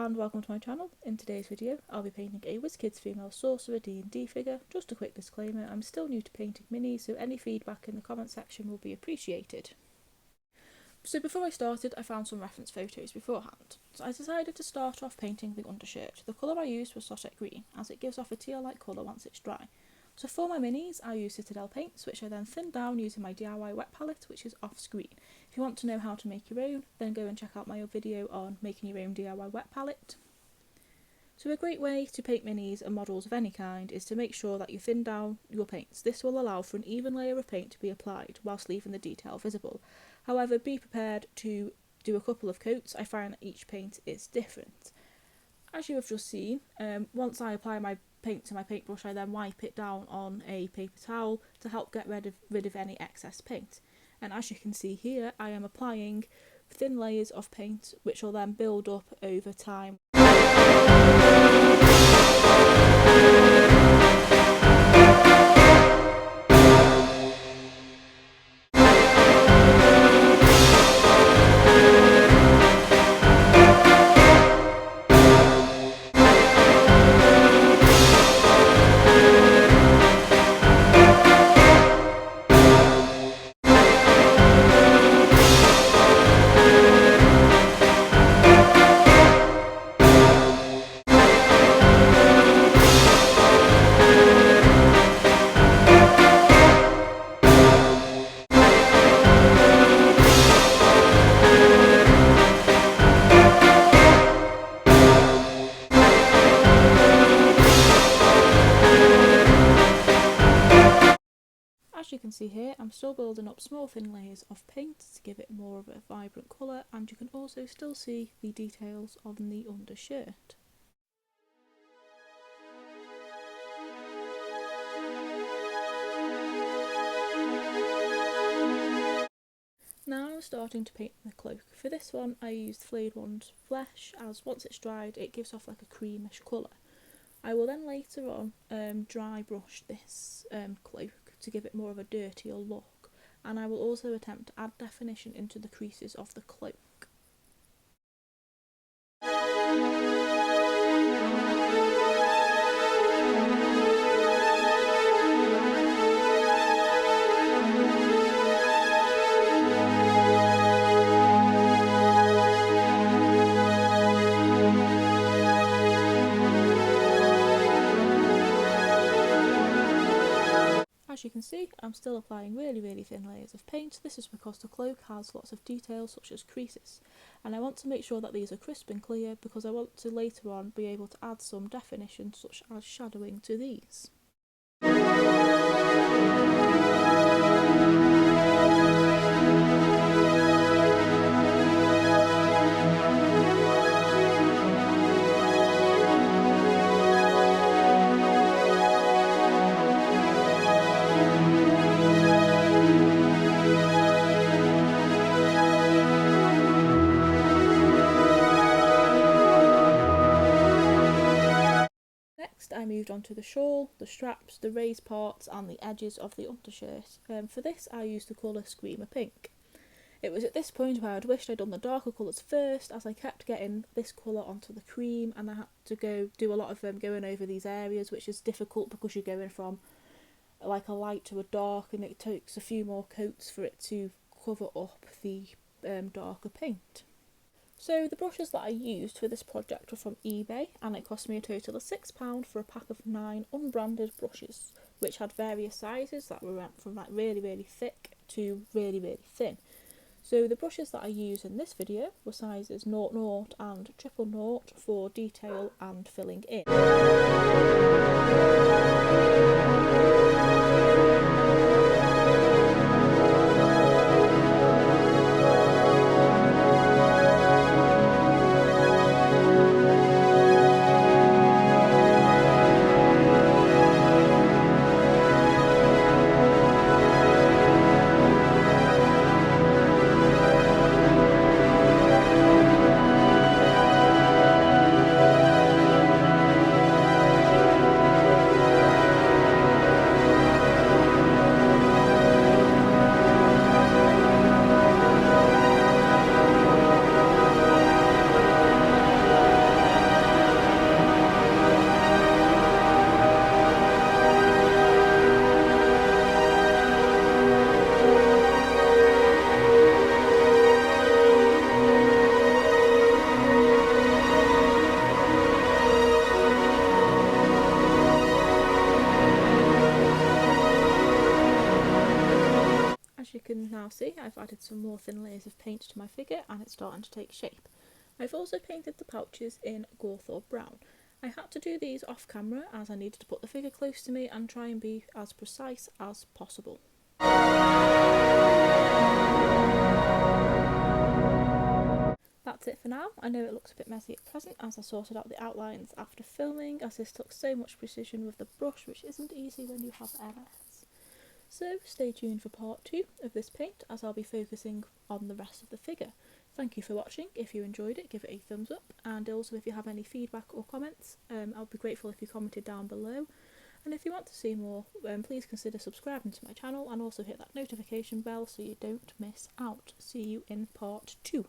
and welcome to my channel. In today's video I'll be painting a WizKids female sorcerer D&D figure. Just a quick disclaimer, I'm still new to painting minis, so any feedback in the comment section will be appreciated. So before I started I found some reference photos beforehand, so I decided to start off painting the undershirt. The colour I used was Sorcerer green, as it gives off a teal-like colour once it's dry. So for my minis I use Citadel paints, which I then thinned down using my DIY wet palette, which is off screen. If you want to know how to make your own, then go and check out my video on making your own DIY wet palette. So a great way to paint minis and models of any kind is to make sure that you thin down your paints. This will allow for an even layer of paint to be applied whilst leaving the detail visible. However, be prepared to do a couple of coats. I find that each paint is different. As you have just seen, once I apply my paint to my paintbrush, I then wipe it down on a paper towel to help get rid of any excess paint. And as you can see here, I am applying thin layers of paint which will then build up over time. As you can see here, I'm still building up small thin layers of paint to give it more of a vibrant colour, and you can also still see the details on the undershirt. Now I'm starting to paint the cloak. For this one I used Flayed One's Flesh, as once it's dried it gives off like a creamish colour. I will then later on dry brush this cloak to give it more of a dirtier look, and I will also attempt to add definition into the creases of the cloak. As you can see, I'm still applying really thin layers of paint. This is because the cloak has lots of details such as creases, and I want to make sure that these are crisp and clear because I want to later on be able to add some definition such as shadowing to these. I moved on to the shawl, the straps, the raised parts and the edges of the undershirt. For this I used the colour Screamer Pink. It was at this point where I'd wished I'd done the darker colours first, as I kept getting this colour onto the cream and I had to do a lot of going over these areas, which is difficult because you're going from like a light to a dark and it takes a few more coats for it to cover up the darker paint. So the brushes that I used for this project were from eBay, and it cost me a total of £6 for a pack of 9 unbranded brushes, which had various sizes that were from like really thick to really thin. So the brushes that I use in this video were sizes 00 and 000 for detail and filling in. now see, I've added some more thin layers of paint to my figure and it's starting to take shape. I've also painted the pouches in Gawthorpe Brown. I had to do these off camera as I needed to put the figure close to me and try and be as precise as possible. That's it for now. I know it looks a bit messy at present as I sorted out the outlines after filming, as this took so much precision with the brush, which isn't easy when you have MS. So stay tuned for part 2 of this paint as I'll be focusing on the rest of the figure. Thank you for watching. If you enjoyed it, give it a thumbs up, and also if you have any feedback or comments, I'll be grateful if you commented down below. And if you want to see more, please consider subscribing to my channel and also hit that notification bell so you don't miss out. See you in part 2.